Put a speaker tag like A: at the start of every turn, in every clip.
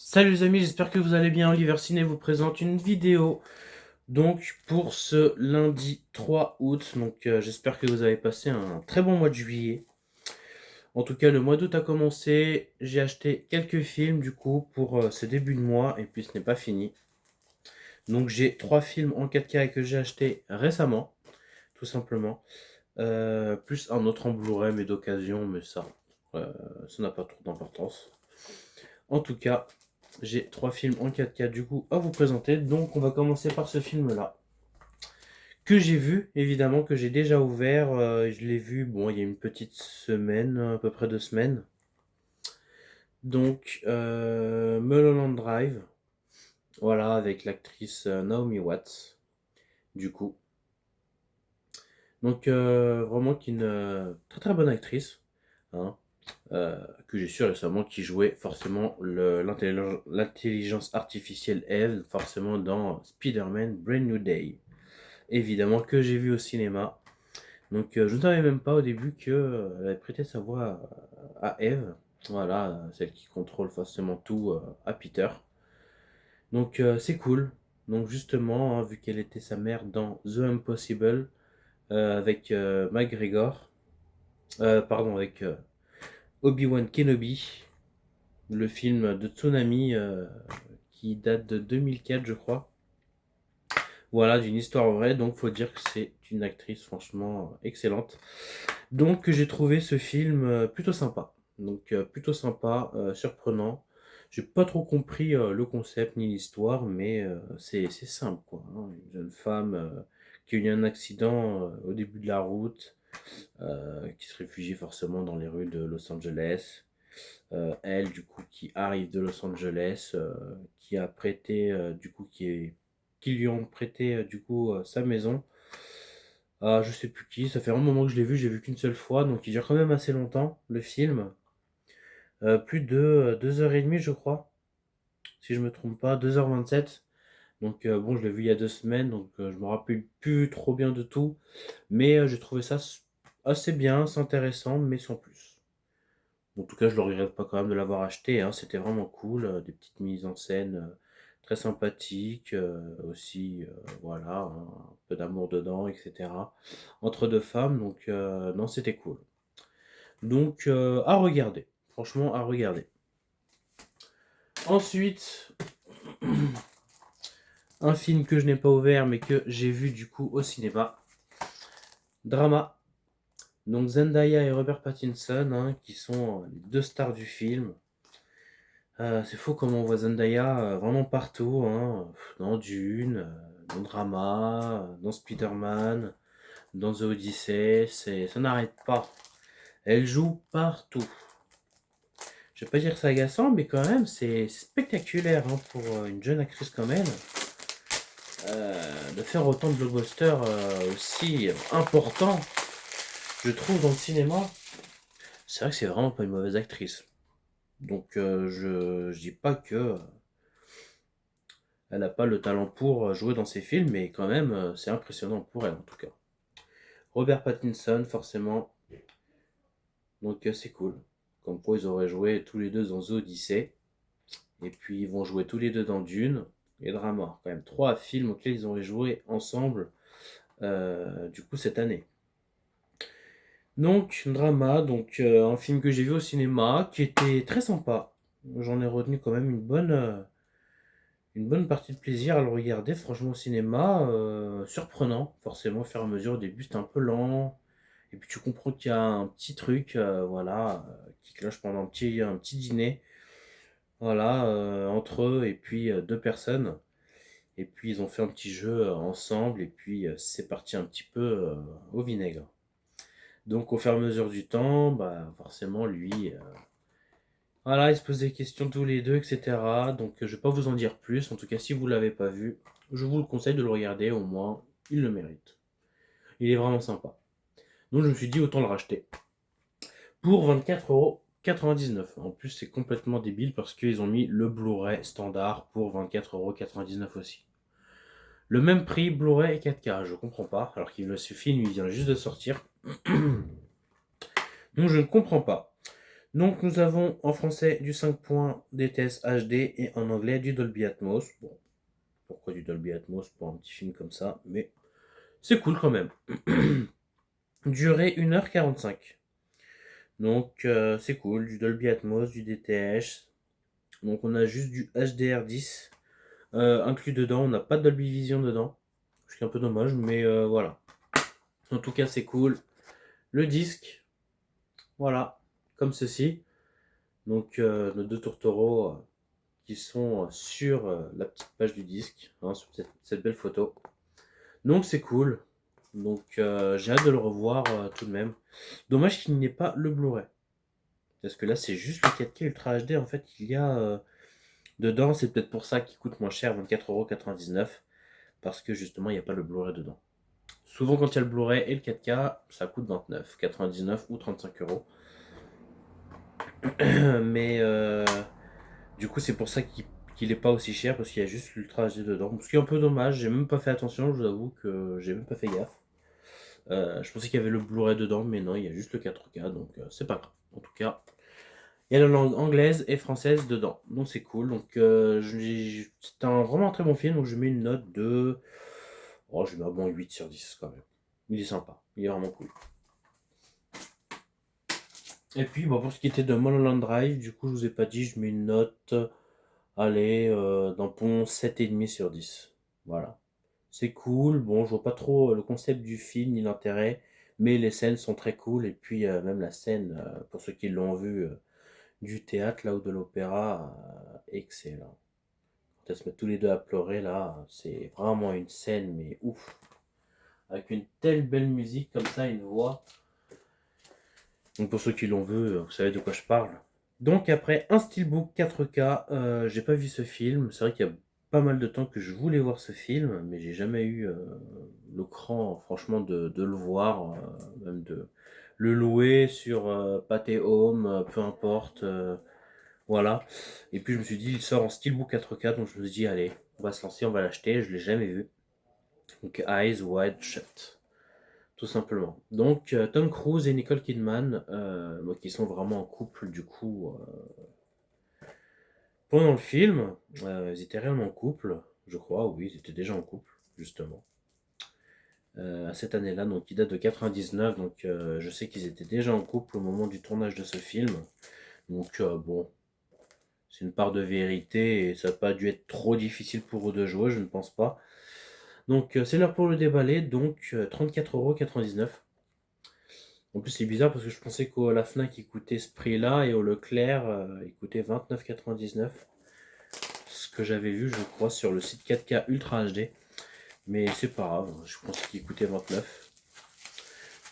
A: Salut les amis, j'espère que vous allez bien. Oliver Ciné vous présente une vidéo donc pour ce lundi 3 août. J'espère que vous avez passé un très bon mois de juillet. En tout cas, le mois d'août a commencé. J'ai acheté quelques films du coup pour ce début de mois et puis ce n'est pas fini. Donc j'ai 3 films en 4K que j'ai acheté récemment, tout simplement. Plus un autre en Blu-ray mais d'occasion, mais ça n'a pas trop d'importance. En tout cas, j'ai 3 films en 4K du coup à vous présenter. Donc on va commencer par ce film-là. Que j'ai vu, évidemment, que j'ai déjà ouvert. Je l'ai vu, bon, il y a une petite semaine, à peu près 2 semaines. Mulholland Drive. Voilà, avec l'actrice Naomi Watts, du coup. Vraiment qui est une très très bonne actrice. Hein, que j'ai su récemment qui jouait forcément l'intelligence artificielle Eve, forcément dans Spider-Man Brand New Day. Évidemment que j'ai vu au cinéma. Je ne savais même pas au début qu'elle avait prêté sa voix à Eve. Voilà, celle qui contrôle forcément tout à Peter. C'est cool. Donc justement, hein, vu qu'elle était sa mère dans The Impossible avec McGregor, pardon, avec Obi-Wan Kenobi, le film de Tsunami qui date de 2004, je crois. Voilà, d'une histoire vraie, donc faut dire que c'est une actrice franchement excellente. Donc j'ai trouvé ce film plutôt sympa. Plutôt sympa, surprenant. J'ai pas trop compris le concept ni l'histoire, mais c'est simple quoi, hein. Une jeune femme qui a eu un accident au début de la route, qui se réfugie forcément dans les rues de Los Angeles. Elle, du coup, qui arrive de Los Angeles, qui a prêté, qui lui ont prêté, sa maison. Ah, je sais plus qui, ça fait un moment que je l'ai vu, j'ai vu qu'une seule fois, donc il dure quand même assez longtemps, le film. Plus de 2h30, je crois, si je me trompe pas, 2h27. Bon, je l'ai vu il y a 2 semaines, je me rappelle plus trop bien de tout, mais j'ai trouvé ça assez bien, c'est intéressant, mais sans plus. En tout cas, je ne le regrette pas quand même de l'avoir acheté, hein. C'était vraiment cool, des petites mises en scène très sympathiques, aussi, voilà, hein, un peu d'amour dedans, etc. Entre deux femmes, non, c'était cool. À regarder, franchement, à regarder. Ensuite, un film que je n'ai pas ouvert, mais que j'ai vu du coup au cinéma. Drama. Donc Zendaya et Robert Pattinson, hein, qui sont les deux stars du film. C'est fou comme on voit Zendaya vraiment partout, hein, dans Dune, dans Drama, dans Spider-Man, dans The Odyssey, ça n'arrête pas. Elle joue partout. Je vais pas dire que c'est agaçant, mais quand même, c'est spectaculaire hein, pour une jeune actrice comme elle, de faire autant de blockbusters aussi importants, je trouve, dans le cinéma. C'est vrai que c'est vraiment pas une mauvaise actrice. Je dis pas que elle n'a pas le talent pour jouer dans ses films, mais quand même, c'est impressionnant pour elle en tout cas. Robert Pattinson, forcément, c'est cool. Comme quoi ils auraient joué tous les deux dans The Odyssey, et puis ils vont jouer tous les deux dans Dune et Drama. Quand même 3 films auxquels ils auraient joué ensemble, du coup cette année. Drama, un film que j'ai vu au cinéma, qui était très sympa. J'en ai retenu quand même une bonne partie de plaisir à le regarder, franchement, au cinéma. Surprenant, forcément, au fur et à mesure. Au début, c'était un peu lent. Et puis, tu comprends qu'il y a un petit truc, voilà, qui cloche pendant un petit dîner. Voilà, entre eux et puis 2 personnes. Et puis, ils ont fait un petit jeu ensemble. Et puis, c'est parti un petit peu au vinaigre. Donc, au fur et à mesure du temps, bah, forcément, lui, voilà, ils se posent des questions tous les deux, etc. Je vais pas vous en dire plus. En tout cas, si vous l'avez pas vu, je vous le conseille de le regarder, au moins, il le mérite. Il est vraiment sympa. Donc je me suis dit, autant le racheter. Pour 24,99€. En plus, c'est complètement débile parce qu'ils ont mis le Blu-ray standard pour 24,99€ aussi. Le même prix Blu-ray et 4K, je comprends pas. Alors ce film, il vient juste de sortir. Donc je ne comprends pas. Donc nous avons en français du 5 points DTS HD et en anglais du Dolby Atmos. Bon, pourquoi du Dolby Atmos pour un petit film comme ça, mais c'est cool quand même. Durée 1h45. Donc c'est cool, du Dolby Atmos, du DTS. Donc on a juste du HDR10 inclus dedans, on n'a pas de Dolby Vision dedans. Ce qui est un peu dommage, mais voilà. En tout cas c'est cool. Le disque, voilà, comme ceci. Donc nos deux tourtereaux qui sont sur la petite page du disque, hein, sur cette belle photo. Donc c'est cool. Donc j'ai hâte de le revoir tout de même. Dommage qu'il n'y ait pas le Blu-ray. Parce que là c'est juste le 4K Ultra HD en fait qu'il y a dedans. C'est peut-être pour ça qu'il coûte moins cher, 24,99€. Parce que justement il n'y a pas le Blu-ray dedans. Souvent quand il y a le Blu-ray et le 4K, ça coûte 29,99€ ou 35€. Mais du coup c'est pour ça qu'il est pas aussi cher parce qu'il y a juste l'Ultra HD dedans. Ce qui est un peu dommage, j'ai même pas fait attention, je vous avoue que j'ai même pas fait gaffe. Je pensais qu'il y avait le Blu-ray dedans, mais non, il y a juste le 4K, donc c'est pas grave. En tout cas, il y a la langue anglaise et française dedans, donc c'est cool. Donc c'est vraiment un très bon film, donc je mets une note de... Oh, je mets un bon 8 sur 10 quand même. Il est sympa, il est vraiment cool. Et puis bon, pour ce qui était de Mulholland Drive, du coup je vous ai pas dit, je mets une note, allez, d'un bon 7,5 sur 10. Voilà. C'est cool, bon, je vois pas trop le concept du film ni l'intérêt, mais les scènes sont très cool, et puis même la scène, pour ceux qui l'ont vu, du théâtre là ou de l'opéra, excellent. Quand elles se mettent tous les deux à pleurer là, c'est vraiment une scène, mais ouf. Avec une telle belle musique comme ça, une voix. Donc pour ceux qui l'ont vu, vous savez de quoi je parle. Donc après un steelbook 4K, j'ai pas vu ce film. C'est vrai qu'il y a pas mal de temps que je voulais voir ce film, mais j'ai jamais eu le cran, franchement, de le voir, même de le louer sur Pathé Home, peu importe, voilà. Et puis je me suis dit, il sort en steelbook 4K, donc je me suis dit, allez, on va se lancer, on va l'acheter. Je l'ai jamais vu. Donc Eyes Wide Shut. Tout simplement. Donc Tom Cruise et Nicole Kidman, qui sont vraiment en couple du coup pendant le film. Ils étaient réellement en couple, je crois, oui, ils étaient déjà en couple, justement. À cette année-là, donc qui date de 99, donc je sais qu'ils étaient déjà en couple au moment du tournage de ce film. Donc bon, c'est une part de vérité et ça n'a pas dû être trop difficile pour eux de jouer, je ne pense pas. Donc c'est l'heure pour le déballer, donc 34,99€. En plus, c'est bizarre parce que je pensais qu'à la Fnac il coûtait ce prix-là et au Leclerc il coûtait 29,99€. Ce que j'avais vu, je crois, sur le site 4K Ultra HD. Mais c'est pas grave, je pensais qu'il coûtait 29.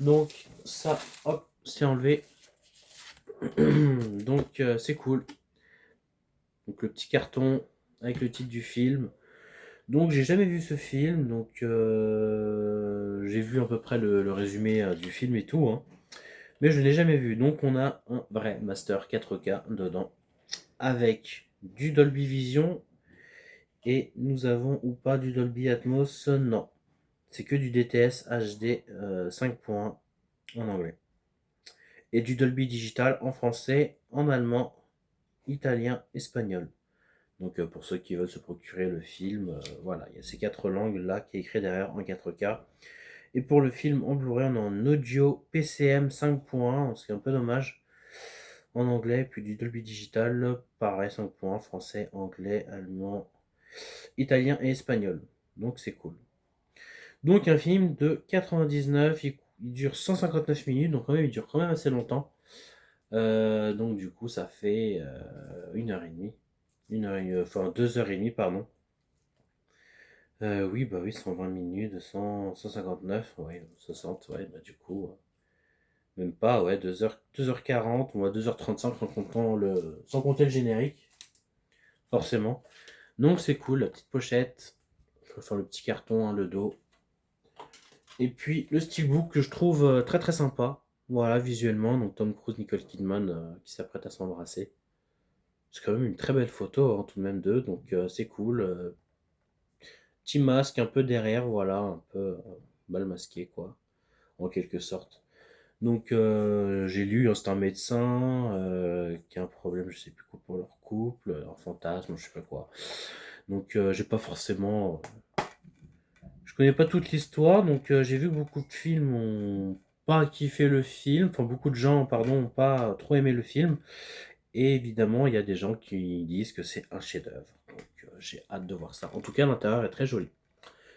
A: Donc, ça, hop, c'est enlevé. Donc, c'est cool. Donc, le petit carton avec le titre du film. Donc, j'ai jamais vu ce film. Donc, j'ai vu à peu près le résumé du film et tout, hein. Mais je ne l'ai jamais vu. Donc on a un vrai Master 4K dedans. Avec du Dolby Vision. Et nous avons ou pas du Dolby Atmos. Non. C'est que du DTS HD 5 points en anglais. Et du Dolby Digital en français, en allemand, italien, espagnol. Donc pour ceux qui veulent se procurer le film, voilà, il y a ces quatre langues là qui est écrit derrière en 4K. Et pour le film en Blu-ray, on est en audio PCM 5.1, ce qui est un peu dommage, en anglais, puis du Dolby Digital, pareil, 5 points, français, anglais, allemand, italien et espagnol. Donc c'est cool. Donc un film de 99, il dure 159 minutes, donc quand même il dure quand même assez longtemps. Donc du coup ça fait 1h30. Enfin 2h30, pardon. Oui, bah oui, 120 minutes, 159, ouais, 60, ouais, bah du coup, même pas, ouais, 2h40 ou à 2h35 sans compter le générique, forcément. Donc c'est cool, la petite pochette, enfin le petit carton, hein, le dos. Et puis le steelbook que je trouve très très sympa, voilà, visuellement, donc Tom Cruise, Nicole Kidman qui s'apprête à s'embrasser. C'est quand même une très belle photo, hein, tout de même d'eux, donc c'est cool. Petit masque un peu derrière, voilà, un peu mal masqué, quoi, en quelque sorte. Donc j'ai lu, hein, c'est un médecin qui a un problème, je sais plus quoi, pour leur couple, un fantasme, je sais pas quoi. Donc j'ai pas forcément, je connais pas toute l'histoire, donc j'ai vu que beaucoup de films ont pas kiffé le film, enfin beaucoup de gens, pardon, ont pas trop aimé le film. Et évidemment, il y a des gens qui disent que c'est un chef-d'œuvre. Donc j'ai hâte de voir ça. En tout cas, l'intérieur est très joli.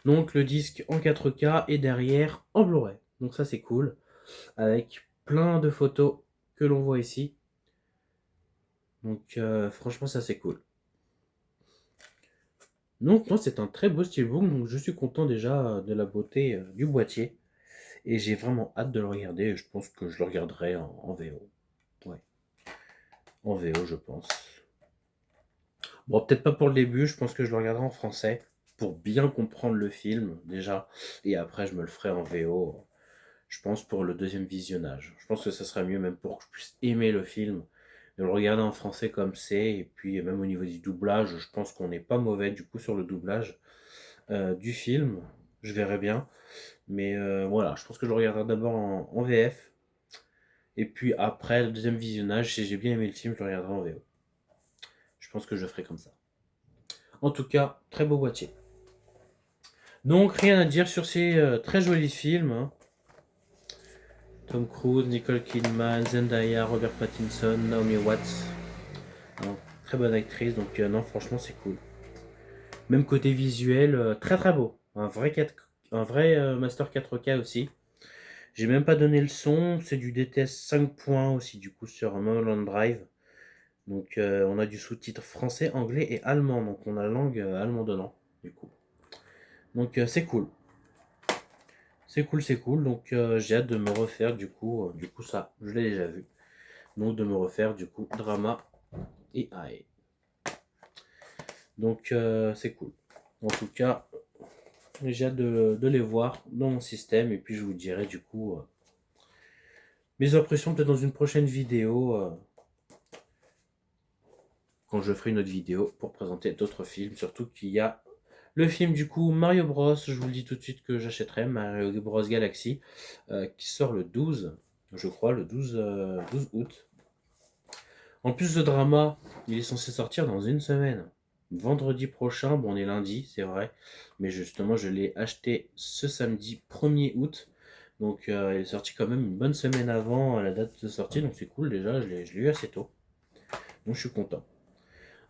A: Donc le disque en 4K et derrière en Blu-ray. Donc ça c'est cool. Avec plein de photos que l'on voit ici. Donc franchement ça c'est cool. Donc moi c'est un très beau steelbook. Donc je suis content déjà de la beauté du boîtier. Et j'ai vraiment hâte de le regarder. Je pense que je le regarderai en VO. Ouais, en VO je pense. Bon, peut-être pas pour le début, je pense que je le regarderai en français pour bien comprendre le film déjà, et après je me le ferai en VO, je pense pour le deuxième visionnage. Je pense que ça serait mieux même pour que je puisse aimer le film, de le regarder en français comme c'est, et puis même au niveau du doublage, je pense qu'on n'est pas mauvais du coup sur le doublage du film, je verrai bien, mais voilà, je pense que je le regarderai d'abord en VF, et puis après le deuxième visionnage, si j'ai bien aimé le film, je le regarderai en VO. Je pense que je ferai comme ça. En tout cas, très beau boîtier. Donc rien à dire sur ces très jolis films, hein. Tom Cruise, Nicole Kidman, Zendaya, Robert Pattinson, Naomi Watts. Non, très bonne actrice, donc non, franchement c'est cool. Même côté visuel, très très beau. Un vrai Master 4K aussi. J'ai même pas donné le son, c'est du DTS 5 points aussi du coup sur Mulholland Drive. Donc on a du sous-titre français, anglais et allemand, donc on a la langue allemand dedans du coup. Donc c'est cool. C'est cool, c'est cool. Donc j'ai hâte de me refaire du coup ça, je l'ai déjà vu. Donc de me refaire du coup Drama et AI. Donc c'est cool. En tout cas, j'ai hâte de les voir dans mon système et puis je vous dirai du coup mes impressions peut-être dans une prochaine vidéo quand je ferai une autre vidéo pour présenter d'autres films. Surtout qu'il y a le film du coup Mario Bros. Je vous le dis tout de suite que j'achèterai Mario Bros Galaxy qui sort le 12, je crois, le 12 août. En plus de Drama, il est censé sortir dans une semaine. Vendredi prochain, bon on est lundi, c'est vrai, mais justement je l'ai acheté ce samedi 1er août. Donc il est sorti quand même une bonne semaine avant la date de sortie, donc c'est cool déjà, je l'ai eu assez tôt. Donc je suis content.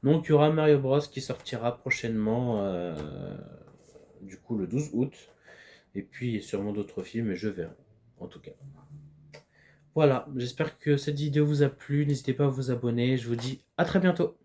A: Donc il y aura Mario Bros qui sortira prochainement, du coup le 12 août. Et puis il y a sûrement d'autres films, et je verrai, en tout cas. Voilà, j'espère que cette vidéo vous a plu, n'hésitez pas à vous abonner, je vous dis à très bientôt.